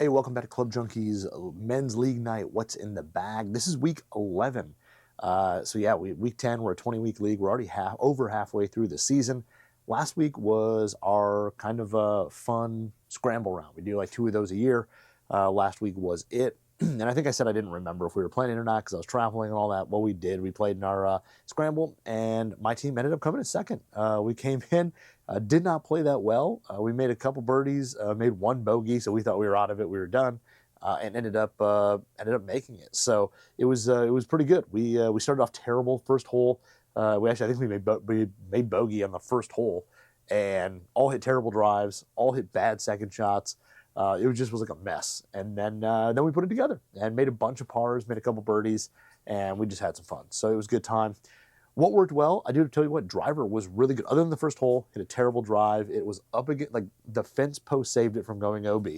Hey, welcome back to Club Junkie's Men's League Night. What's in the bag? This is week 11. Week 10, we're a 20-week league. We're already over halfway through the season. Last week was our kind of a fun scramble round. We do like 2 of those a year. Last week was it. And I think I said I didn't remember if we were playing it or not because I was traveling and all that. Well, we did. We played in our scramble, and my team ended up coming in second. We came in, did not play that well. We made a couple birdies, made 1 bogey, so we thought we were out of it. We were done, and ended up making it. So it was pretty good. We started off terrible first hole. I think we made bogey on the first hole, and all hit terrible drives, all hit bad second shots. It just was like a mess. And then we put it together and made a bunch of pars, made a couple birdies, and we just had some fun. So it was a good time. What worked well, I do tell you what, driver was really good. Other than the first hole, hit a terrible drive. It was up against, like the fence post saved it from going OB.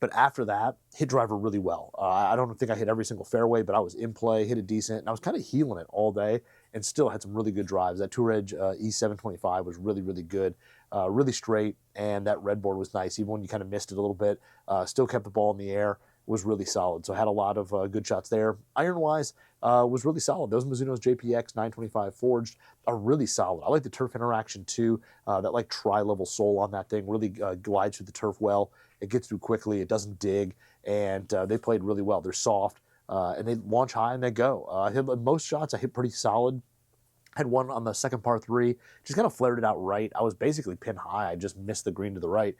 But after that, hit driver really well. I don't think I hit every single fairway, but I was in play, hit it decent, and I was kind of healing it all day and still had some really good drives. That Tour Edge E725 was really, really good, really straight, and that red board was nice. Even when you kind of missed it a little bit, still kept the ball in the air, was really solid. So I had a lot of good shots there. Iron-wise, was really solid. Those Mizuno's JPX 925 forged are really solid. I like the turf interaction too. That like tri-level sole on that thing really glides through the turf well. It gets through quickly. It doesn't dig, and they played really well. They're soft, and they launch high and they go. I hit most shots. I hit pretty solid. Had one on the second par 3, just kind of flared it out right. I was basically pin high. I just missed the green to the right.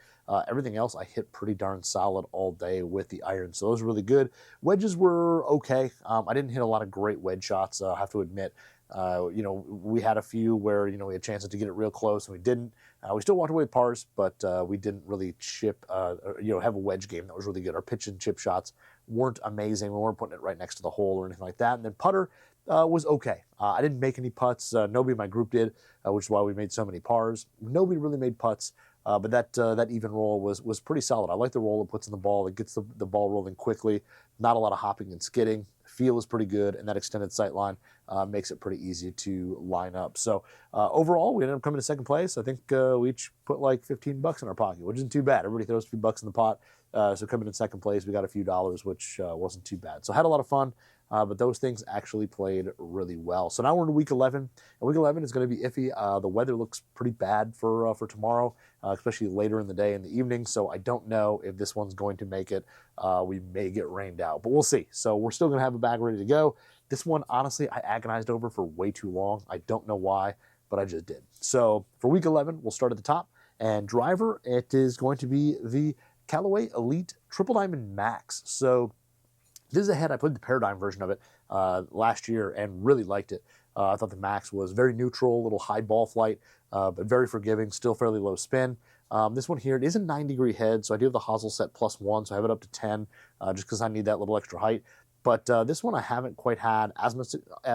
Everything else I hit pretty darn solid all day with the iron, so those were really good. Wedges were okay. I didn't hit a lot of great wedge shots, I have to admit. We had a few where, we had chances to get it real close and we didn't. We still walked away with pars, but we didn't really chip, have a wedge game that was really good. Our pitch and chip shots weren't amazing. We weren't putting it right next to the hole or anything like that. And then putter was okay. I didn't make any putts. Nobody in my group did, which is why we made so many pars. Nobody really made putts, but that even roll was pretty solid. I like the roll it puts in the ball. It gets the ball rolling quickly. Not a lot of hopping and skidding. Feel is pretty good, and that extended sight line makes it pretty easy to line up. So overall, we ended up coming to second place. I think we each put like $15 in our pocket, which isn't too bad. Everybody throws a few bucks in the pot. So coming in second place, we got a few dollars, which wasn't too bad. So had a lot of fun. But those things actually played really well. So now we're in week 11, and week 11 is going to be iffy. The weather looks pretty bad for tomorrow, especially later in the day and the evening. So I don't know if this one's going to make it. We may get rained out, but we'll see. So we're still going to have a bag ready to go. This one, honestly, I agonized over for way too long. I don't know why, but I just did. So for week 11, we'll start at the top. And driver, it is going to be the Callaway Elyte Triple Diamond Max. So this is a head. I played the Paradigm version of it last year and really liked it. I thought the Max was very neutral, a little high ball flight, but very forgiving, still fairly low spin. This one here, it is a 9-degree head, so I do have the hosel set +1, so I have it up to 10 just because I need that little extra height. But this one I haven't quite had as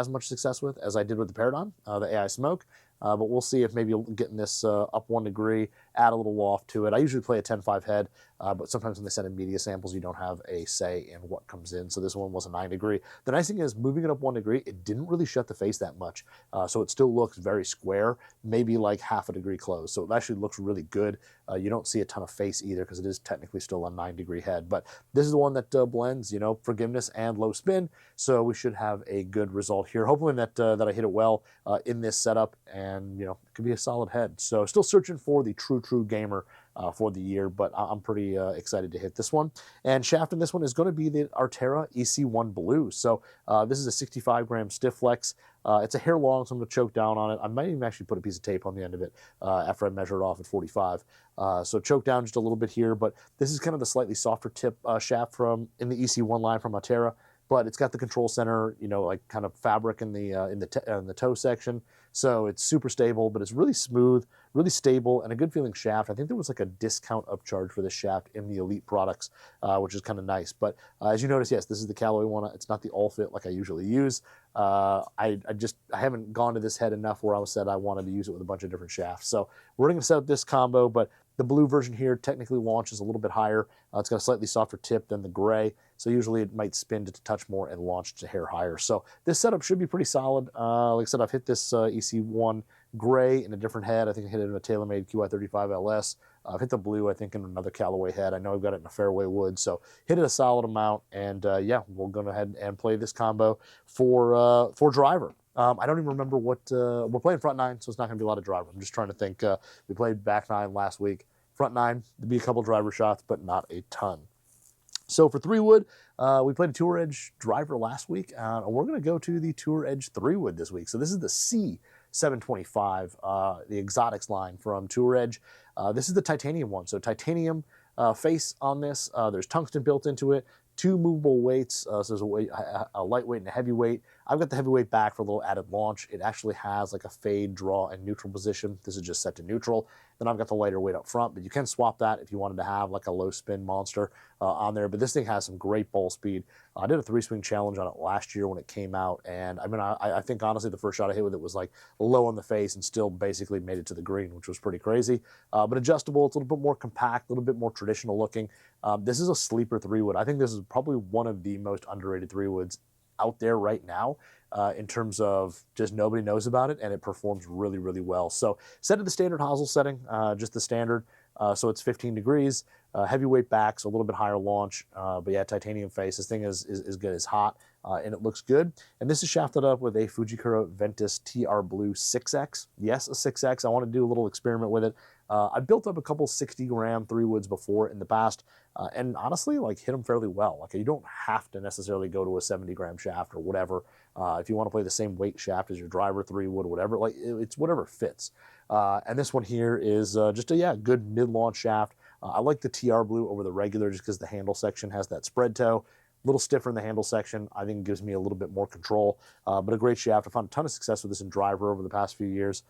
much success with as I did with the Paradigm, the AI Smoke. But we'll see if maybe getting this up 1 degree, add a little loft to it. I usually play a 10.5 head, but sometimes when they send in media samples, you don't have a say in what comes in. So this one was a 9 degree. The nice thing is moving it up 1 degree, it didn't really shut the face that much. So it still looks very square, maybe like half a degree closed. So it actually looks really good. You don't see a ton of face either because it is technically still a 9-degree head. But this is the one that blends, forgiveness and low spin. So we should have a good result here. Hopefully that I hit it well in this setup, and it could be a solid head. So still searching for the true gamer for the year, but I'm pretty excited to hit this one. And shaft in this one is going to be the Aretera EC1 Blue. So this is a 65-gram stiff flex. It's a hair long, so I'm going to choke down on it. I might even actually put a piece of tape on the end of it after I measure it off at 45. So choke down just a little bit here, but this is kind of the slightly softer tip shaft in the EC1 line from Aretera. But it's got the control center, like kind of fabric in the toe section. So it's super stable, but it's really smooth, really stable, and a good feeling shaft. I think there was like a discount upcharge for this shaft in the Elyte products, which is kind of nice. But as you notice, yes, this is the Callaway one. It's not the all fit like I usually use. I haven't gone to this head enough where I said I wanted to use it with a bunch of different shafts. So we're going to set up this combo, but the blue version here technically launches a little bit higher. It's got a slightly softer tip than the gray, so usually it might spin to touch more and launch to hair higher. So this setup should be pretty solid. Like I said, I've hit this EC1 gray in a different head. I think I hit it in a TaylorMade QI35 LS. I've hit the blue, I think, in another Callaway head. I know I've got it in a fairway wood, so hit it a solid amount. And yeah, we'll go ahead and play this combo for driver. I don't even remember what we're playing front nine, so it's not going to be a lot of driver. I'm just trying to think. We played back nine last week. Front nine, there'd be a couple driver shots, but not a ton. So for 3-wood, we played a Tour Edge driver last week, and we're going to go to the Tour Edge 3-wood this week. So this is the C725, the exotics line from Tour Edge. This is the titanium one. So titanium face on this. There's tungsten built into it. 2 movable weights, so there's a lightweight and a heavyweight. I've got the heavyweight back for a little added launch. It actually has like a fade, draw, and neutral position. This is just set to neutral. Then I've got the lighter weight up front, but you can swap that if you wanted to have like a low spin monster on there. But this thing has some great ball speed. I did a 3-swing challenge on it last year when it came out, and I mean, I think honestly the first shot I hit with it was like low on the face and still basically made it to the green, which was pretty crazy. But adjustable, it's a little bit more compact, a little bit more traditional looking. This is a sleeper 3-wood. I think this is probably one of the most underrated 3-woods out there right now in terms of just nobody knows about it, and it performs really, really well. So set to the standard hosel setting, just the standard. So it's 15 degrees, heavyweight backs, a little bit higher launch, but yeah, titanium face. This thing is good, it's hot, and it looks good. And this is shafted up with a Fujikura Ventus TR Blue 6X. Yes, a 6X. I want to do a little experiment with it. I built up a couple 60-gram 3-woods before in the past, and honestly, like, hit them fairly well. Like, you don't have to necessarily go to a 70-gram shaft or whatever. If you want to play the same weight shaft as your driver 3-wood or whatever, like, it's whatever fits. And this one here is just a good mid-launch shaft. I like the TR Blue over the regular just because the handle section has that spread toe. A little stiffer in the handle section. I think it gives me a little bit more control, but a great shaft. I found a ton of success with this in driver over the past few years.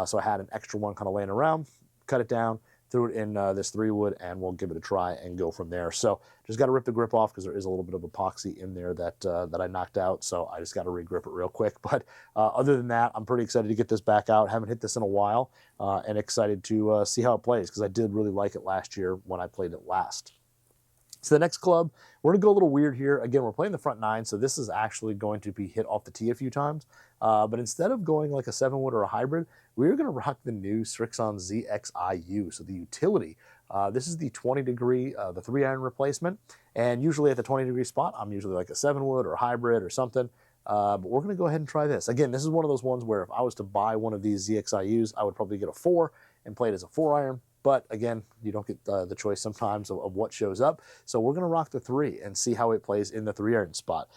So I had an extra one kind of laying around, cut it down, threw it in this 3-wood, and we'll give it a try and go from there. So just got to rip the grip off because there is a little bit of epoxy in there that I knocked out. So I just got to re-grip it real quick. But other than that, I'm pretty excited to get this back out. Haven't hit this in a while, and excited to see how it plays because I did really like it last year when I played it last. So the next club, we're going to go a little weird here. Again, we're playing the front nine, so this is actually going to be hit off the tee a few times. But instead of going like a 7-wood or a hybrid, we're going to rock the new Srixon ZXiU, so the utility. This is the 20-degree, the 3-iron replacement. And usually at the 20-degree spot, I'm usually like a 7-wood or a hybrid or something. But we're going to go ahead and try this. Again, this is one of those ones where if I was to buy one of these ZXiUs, I would probably get a 4 and play it as a 4-iron. But again, you don't get the choice sometimes of what shows up. So we're going to rock the 3 and see how it plays in the 3-iron spot.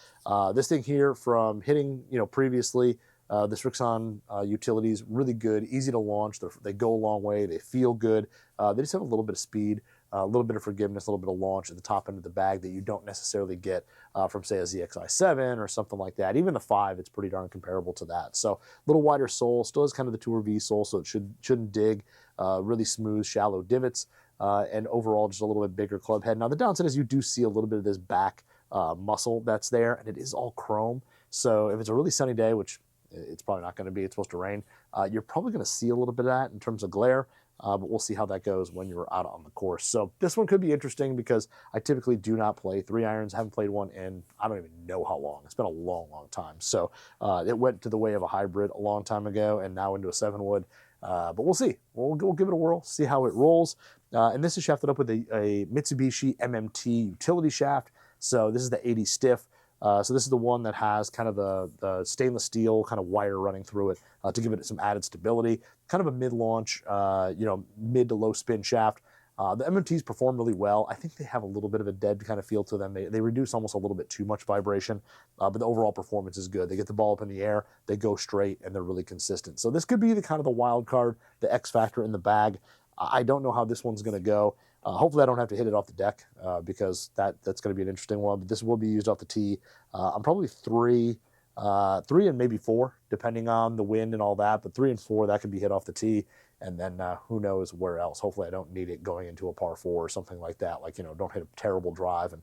This thing here from hitting, previously, the Srixon utilities, really good, easy to launch. They go a long way. They feel good. They just have a little bit of speed, a little bit of forgiveness, a little bit of launch at the top end of the bag that you don't necessarily get from, say, a ZXi7 or something like that. Even the 5, it's pretty darn comparable to that. So a little wider sole, still has kind of the Tour V sole, so it shouldn't dig. Really smooth, shallow divots, and overall just a little bit bigger club head. Now the downside is you do see a little bit of this back muscle that's there, and it is all chrome. So if it's a really sunny day, which it's probably not going to be, it's supposed to rain, you're probably going to see a little bit of that in terms of glare, but we'll see how that goes when you're out on the course. So this one could be interesting because I typically do not play 3-irons. I haven't played one in I don't even know how long. It's been a long, long time. So it went to the way of a hybrid a long time ago and now into a 7-wood. But we'll see. We'll give it a whirl, see how it rolls. And this is shafted up with a Mitsubishi MMT utility shaft. So this is the 80 stiff. So this is the one that has kind of the stainless steel kind of wire running through it to give it some added stability. Kind of a mid-launch, mid to low spin shaft. The MMTs perform really well. I think they have a little bit of a dead kind of feel to them. They reduce almost a little bit too much vibration, but the overall performance is good. They get the ball up in the air, they go straight, and they're really consistent. So this could be the kind of the wild card, the X factor in the bag. I don't know how this one's going to go. Hopefully I don't have to hit it off the deck because that's going to be an interesting one. But this will be used off the tee. I'm probably 3 and maybe 4, depending on the wind and all that. But 3 and 4, that could be hit off the tee. And then who knows where else. Hopefully I don't need it going into a par 4 or something like that. Like, don't hit a terrible drive and,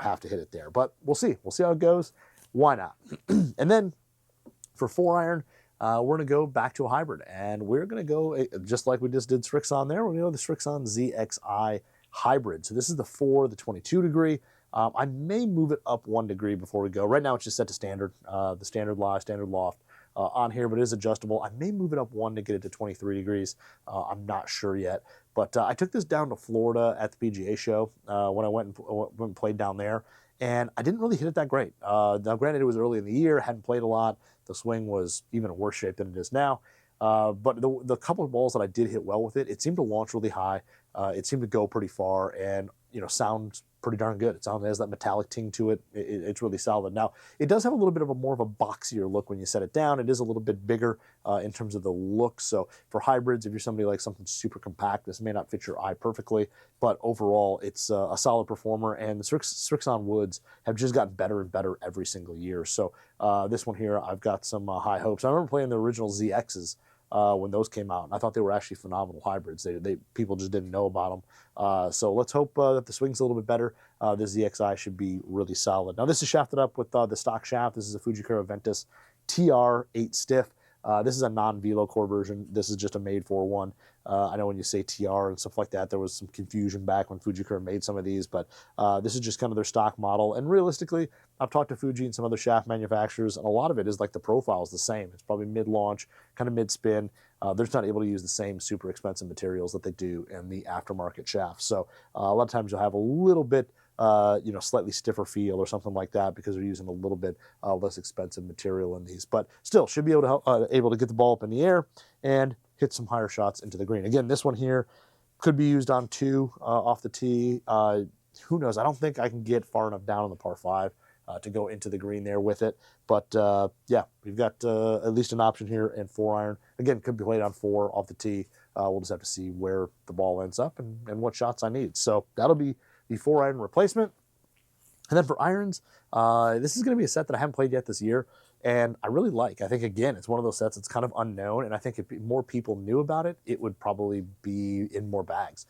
have to hit it there. But we'll see. We'll see how it goes. Why not? And then for 4-iron, we're going to go back to a hybrid. And we're going to go, just like we just did Srixon there, we're going to go the Srixon ZXi hybrid. So this is the 4, the 22 degree. I may move it up 1 degree before we go. Right now it's just set to standard, the standard lie, standard loft. on here, but it is adjustable. I may move it up one to get it to 23 degrees. I'm not sure yet. But I took this down to Florida at the PGA show when I went and played down there, and I didn't really hit it that great. Now, granted, it was early in the year, hadn't played a lot. The swing was even in worse shape than it is now. But the couple of balls that I did hit well with it, it seemed to launch really high. It seemed to go pretty far and, sound pretty darn good. It has that metallic ting to it. It's really solid. Now, it does have a little bit of a more of a boxier look when you set it down. It is a little bit bigger in terms of the look. So for hybrids, if you're somebody like something super compact, this may not fit your eye perfectly, but overall, it's a solid performer. And the Srixon woods have just gotten better and better every single year. So this one here, I've got some high hopes. I remember playing the original ZXs when those came out, and I thought they were actually phenomenal hybrids. People just didn't know about them. So let's hope that the swing's a little bit better. The ZXi should be really solid. Now this is shafted up with the stock shaft. This is a Fujikura Ventus TR8 stiff. This is a non-velo core version. This is just a made-for one. I know when you say TR and stuff like that, there was some confusion back when Fujikura made some of these, but this is just kind of their stock model. And realistically, I've talked to Fuji and some other shaft manufacturers, and a lot of it is like the profile is the same. It's probably mid-launch, kind of mid-spin. They're just not able to use the same super expensive materials that they do in the aftermarket shafts. So a lot of times you'll have a little bit slightly stiffer feel or something like that because they're using a little bit less expensive material in these. But still, should be able to get the ball up in the air and hit some higher shots into the green. Again, this one here could be used on 2 off the tee. Who knows? I don't think I can get far enough down on the par 5 to go into the green there with it. But yeah, we've got at least an option here and 4-iron. Again, could be played on 4 off the tee. We'll just have to see where the ball ends up and what shots I need. So that'll be the 4-iron replacement. And then for irons, this is going to be a set that I haven't played yet this year, and I really like. I think, again, it's one of those sets that's kind of unknown, and I think if more people knew about it, it would probably be in more bags.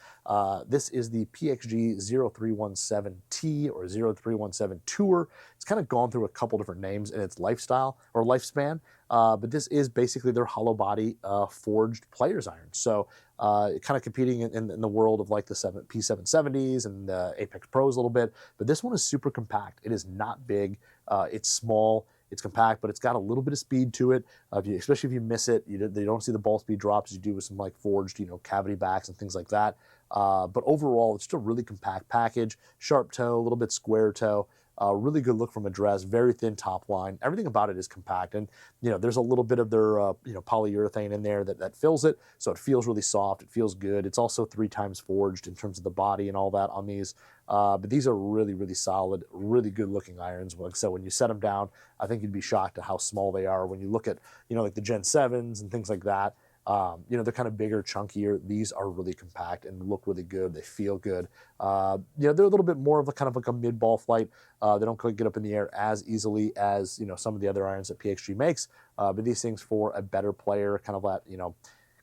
This is the PXG 0317T or 0317 Tour. It's kind of gone through a couple different names in its lifestyle or lifespan, but this is basically their hollow body forged player's iron. So kind of competing in the world of like the P770s and the Apex Pros a little bit, but this one is super compact. It is not big. It's small. It's compact, but it's got a little bit of speed to it. Especially if you miss it, you don't see the ball speed drops you do with some like forged, cavity backs and things like that. But overall, it's just a really compact package. Sharp toe, a little bit square toe. Really good look from address, very thin top line. Everything about it is compact, and there's a little bit of their polyurethane in there that fills it, so it feels really soft. It feels good. It's also 3 times forged in terms of the body and all that on these. But these are really, really solid, really good looking irons. So when you set them down, I think you'd be shocked at how small they are. When you look at like the Gen 7s and things like that. They're kind of bigger, chunkier. These are really compact and look really good. They feel good. They're a little bit more of a kind of like a mid-ball flight. They don't quite get up in the air as easily as, some of the other irons that PXG makes. But these things for a better player, kind of at,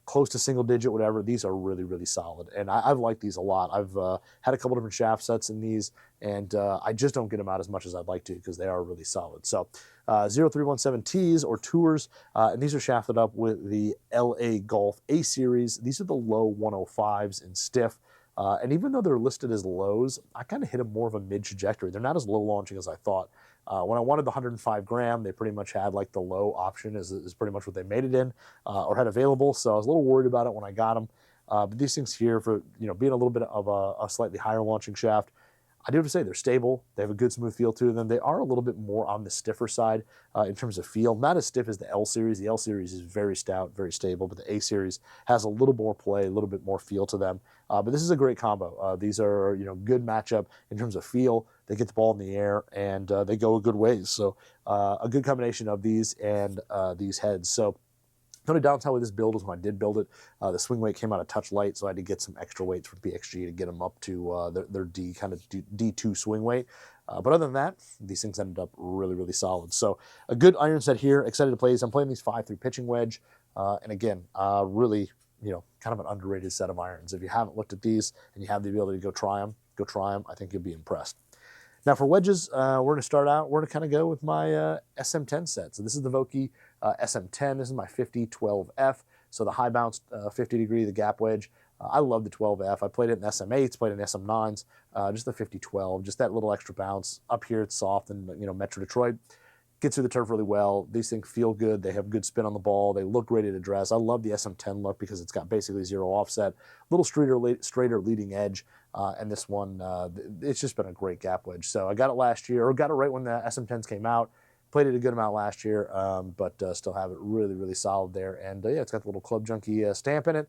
close to single digit, whatever, these are really, really solid. And I've liked these a lot. I've had a couple different shaft sets in these, and I just don't get them out as much as I'd like to because they are really solid. So 0317Ts or Tours, and these are shafted up with the LA Golf A Series. These are the low 105s in stiff. And even though they're listed as lows, I kind of hit them more of a mid trajectory. They're not as low launching as I thought. When I wanted the 105 gram, they pretty much had like the low option is pretty much what they made it in or had available. So I was a little worried about it when I got them. But these things here for, being a little bit of a slightly higher launching shaft, I do have to say they're stable. They have a good smooth feel to them. They are a little bit more on the stiffer side in terms of feel. Not as stiff as the L Series. The L Series is very stout, very stable, but the A Series has a little more play, a little bit more feel to them. But this is a great combo. These are, good matchup in terms of feel. They get the ball in the air, and they go a good ways. So a good combination of these and these heads. So the only downside with this build was when I did build it, the swing weight came out a touch light, so I had to get some extra weights from PXG to get them up to their D2 swing weight. But other than that, these things ended up really, really solid. So a good iron set here. Excited to play these. I'm playing these 5-3 pitching wedge. And again, really, kind of an underrated set of irons. If you haven't looked at these and you have the ability to go try them. I think you'll be impressed. Now for wedges, we're going to start out, we're going to kind of go with my SM10 set. So this is the Vokey SM10. This is my 50-12F. So the high bounce 50 degree, the gap wedge. I love the 12F. I played it in SM8s, played it in SM9s, just the 50-12, just that little extra bounce. Up here it's soft and, Metro Detroit. Gets through the turf really well. These things feel good. They have good spin on the ball. They look great at address. I love the SM10 look because it's got basically zero offset, a little straighter leading edge. And this one, it's just been a great gap wedge. So I got it last year, or got it right when the SM10s came out. Played it a good amount last year, but still have it really, really solid there. And yeah, it's got the little Club Junkie stamp in it.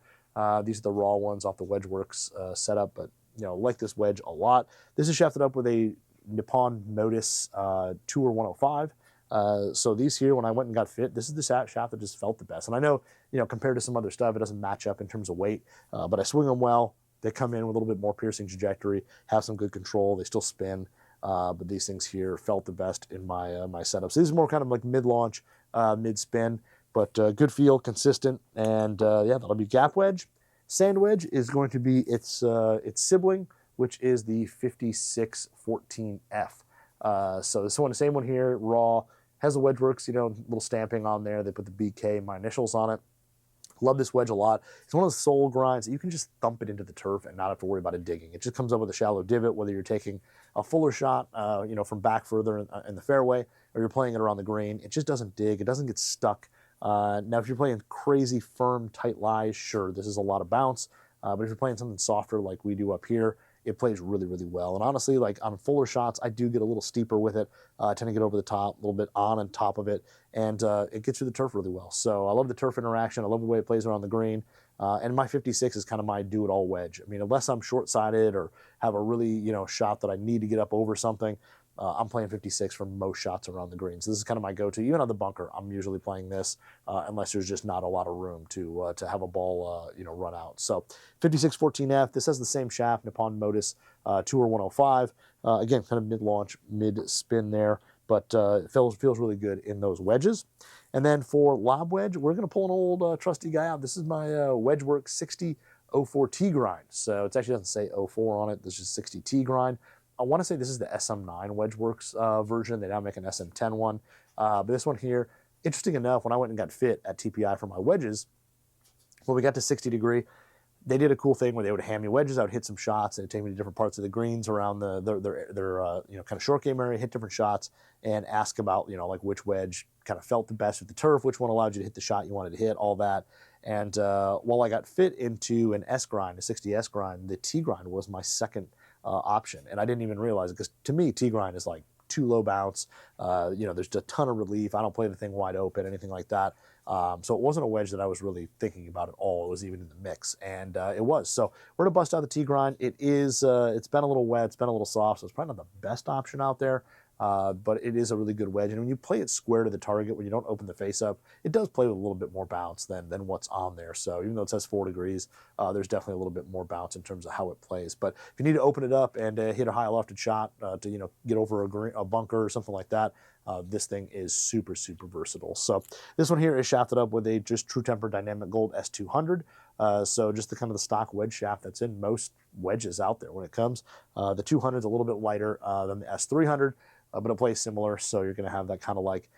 These are the raw ones off the WedgeWorks setup, but like this wedge a lot. This is shafted up with a Nippon Modus Tour 105. So these here, when I went and got fit, this is the shaft that just felt the best. And I know, compared to some other stuff, it doesn't match up in terms of weight, but I swing them well. They come in with a little bit more piercing trajectory, have some good control. They still spin, but these things here felt the best in my my setup. So these are more kind of like mid-launch, mid-spin, but good feel, consistent, and yeah, that'll be gap wedge. Sand wedge is going to be its sibling, which is the 5614F. So this one, the same one here, raw. Has the WedgeWorks, little stamping on there. They put the BK, my initials on it. Love this wedge a lot. It's one of those soul grinds that you can just thump it into the turf and not have to worry about it digging. It just comes up with a shallow divot, whether you're taking a fuller shot, from back further in the fairway, or you're playing it around the green. It just doesn't dig. It doesn't get stuck. Now, if you're playing crazy, firm, tight lies, sure, this is a lot of bounce. But if you're playing something softer like we do up here, it plays really, really well. And honestly, like on fuller shots, I do get a little steeper with it. I tend to get over the top, a little bit on top of it, and it gets through the turf really well. So I love the turf interaction. I love the way it plays around the green. And my 56 is kind of my do-it-all wedge. I mean, unless I'm short-sided or have a really, shot that I need to get up over something, I'm playing 56 for most shots around the green. So this is kind of my go-to. Even on the bunker, I'm usually playing this unless there's just not a lot of room to have a ball, run out. So 5614F, this has the same shaft, Nippon Modus Tour 105. Again, kind of mid-launch, mid-spin there, but it feels really good in those wedges. And then for lob wedge, we're going to pull an old trusty guy out. This is my WedgeWorks 6004T grind. So it actually doesn't say 04 on it. This is 60T grind. I want to say this is the SM9 WedgeWorks version. They now make an SM10 one. But this one here, interesting enough, when I went and got fit at TPI for my wedges, when we got to 60 degree, they did a cool thing where they would hand me wedges. I would hit some shots, and they'd take me to different parts of the greens around their kind of short game area, hit different shots, and ask about like which wedge kind of felt the best with the turf, which one allowed you to hit the shot you wanted to hit, all that. And while I got fit into an S grind, a 60S grind, the T grind was my second option, and I didn't even realize it because to me T grind is like too low bounce. There's a ton of relief. I don't play the thing wide open, anything like that. So it wasn't a wedge that I was really thinking about at all. It was even in the mix, and it was. So we're gonna bust out the T grind. It is. It's been a little wet. It's been a little soft. So it's probably not the best option out there. But it is a really good wedge, and when you play it square to the target, when you don't open the face up, it does play with a little bit more bounce than what's on there. So even though it says 4 degrees, there's definitely a little bit more bounce in terms of how it plays. But if you need to open it up and hit a high lofted shot to get over a bunker or something like that, this thing is super, super versatile. So this one here is shafted up with a just True Temper Dynamic Gold S200. So just the kind of the stock wedge shaft that's in most wedges out there when it comes. The 200 is a little bit lighter than the S300. But it plays similar, so you're going to have that kind of like,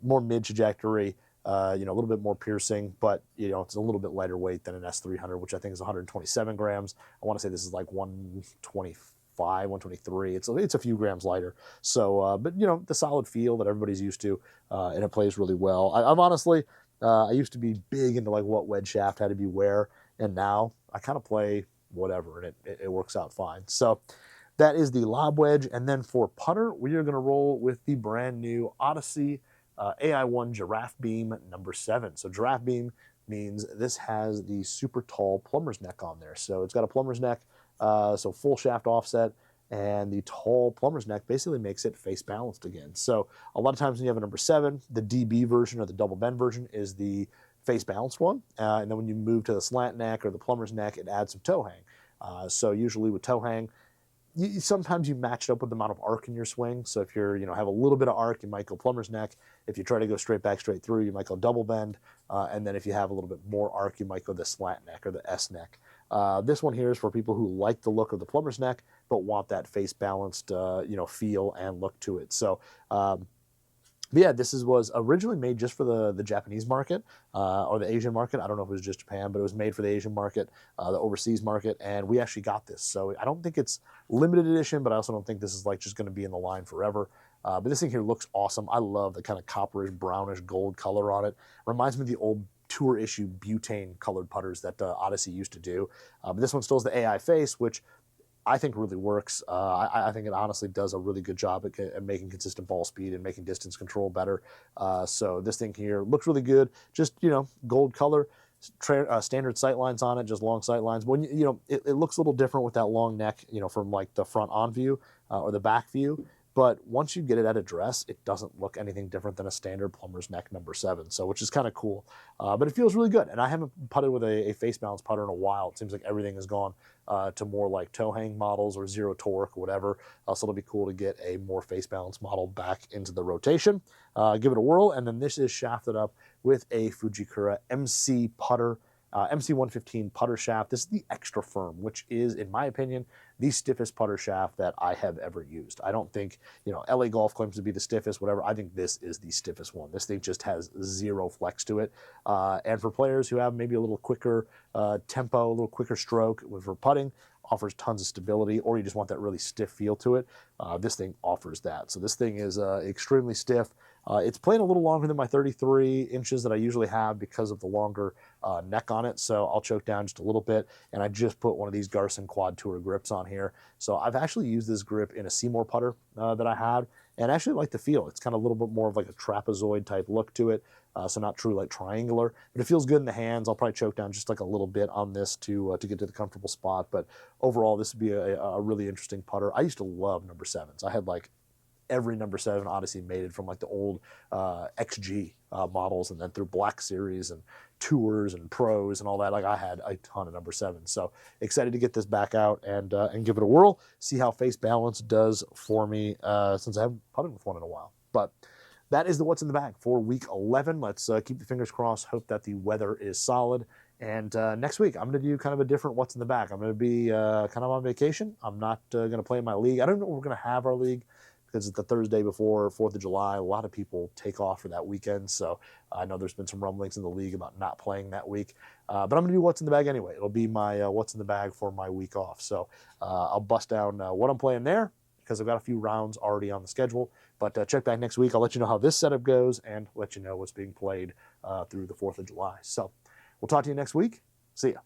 more mid trajectory, a little bit more piercing, but, it's a little bit lighter weight than an S300, which I think is 127 grams. I want to say this is like 125, 123. It's a few grams lighter. So, but, the solid feel that everybody's used to, and it plays really well. I've honestly, I used to be big into like what wedge shaft had to be where, and now I kind of play whatever, and it works out fine. So, that is the lob wedge. And then for putter, we are going to roll with the brand new Odyssey AI1 Giraffe Beam number 7. So Giraffe Beam means this has the super tall plumber's neck on there. So it's got a plumber's neck, so full shaft offset, and the tall plumber's neck basically makes it face balanced again. So a lot of times when you have a number 7, the DB version or the double bend version is the face balanced one. And then when you move to the slant neck or the plumber's neck, it adds some toe hang. So usually with toe hang, sometimes you match it up with the amount of arc in your swing. So if you're, have a little bit of arc, you might go plumber's neck. If you try to go straight back, straight through, you might go double bend. And then if you have a little bit more arc, you might go the slant neck or the S neck. This one here is for people who like the look of the plumber's neck, but want that face balanced, feel and look to it. So, but yeah, this was originally made just for the Japanese market or the Asian market. I don't know if it was just Japan, but it was made for the Asian market, the overseas market, and we actually got this. So I don't think it's limited edition, but I also don't think this is like just going to be in the line forever. But this thing here looks awesome. I love the kind of copperish, brownish gold color on it. Reminds me of the old tour issue butane colored putters that Odyssey used to do. But this one still has the AI face, which I think really works. I think it honestly does a really good job at making consistent ball speed and making distance control better. So this thing here looks really good. Just, gold color, standard sight lines on it, just long sight lines. When it looks a little different with that long neck, from like the front on view or the back view. But once you get it at address, it doesn't look anything different than a standard plumber's neck number 7, so which is kind of cool. But it feels really good, and I haven't putted with a face balance putter in a while. It seems like everything has gone to more like toe hang models or zero torque or whatever. So it'll be cool to get a more face balance model back into the rotation. Give it a whirl, and then this is shafted up with a Fujikura MC putter. MC115 putter shaft. This is the extra firm, which is, in my opinion, the stiffest putter shaft that I have ever used. I don't think, LA Golf claims to be the stiffest, whatever. I think this is the stiffest one. This thing just has zero flex to it. And for players who have maybe a little quicker tempo, a little quicker stroke for putting, offers tons of stability, or you just want that really stiff feel to it, this thing offers that. So this thing is extremely stiff. It's playing a little longer than my 33 inches that I usually have because of the longer neck on it, so I'll choke down just a little bit, and I just put one of these Garson Quad Tour grips on here. So I've actually used this grip in a Seymour putter that I had, and I actually like the feel. It's kind of a little bit more of like a trapezoid type look to it, so not true like triangular, but it feels good in the hands. I'll probably choke down just like a little bit on this to get to the comfortable spot, but overall this would be a really interesting putter. I used to love number 7s. I had like every number 7 Odyssey mated from like the old XG models, and then through Black Series and Tours and Pros and all that. Like I had a ton of number 7s. So excited to get this back out and give it a whirl, see how face balance does for me since I haven't putted with one in a while. But that is the what's in the bag for week 11. Let's keep the fingers crossed, hope that the weather is solid. And next week, I'm going to do kind of a different what's in the bag. I'm going to be kind of on vacation. I'm not going to play in my league. I don't know if we're going to have our league, because it's the Thursday before 4th of July. A lot of people take off for that weekend, so I know there's been some rumblings in the league about not playing that week. But I'm going to do what's in the bag anyway. It'll be my what's in the bag for my week off. So I'll bust down what I'm playing there, because I've got a few rounds already on the schedule. But check back next week. I'll let you know how this setup goes and let you know what's being played through the 4th of July. So we'll talk to you next week. See ya.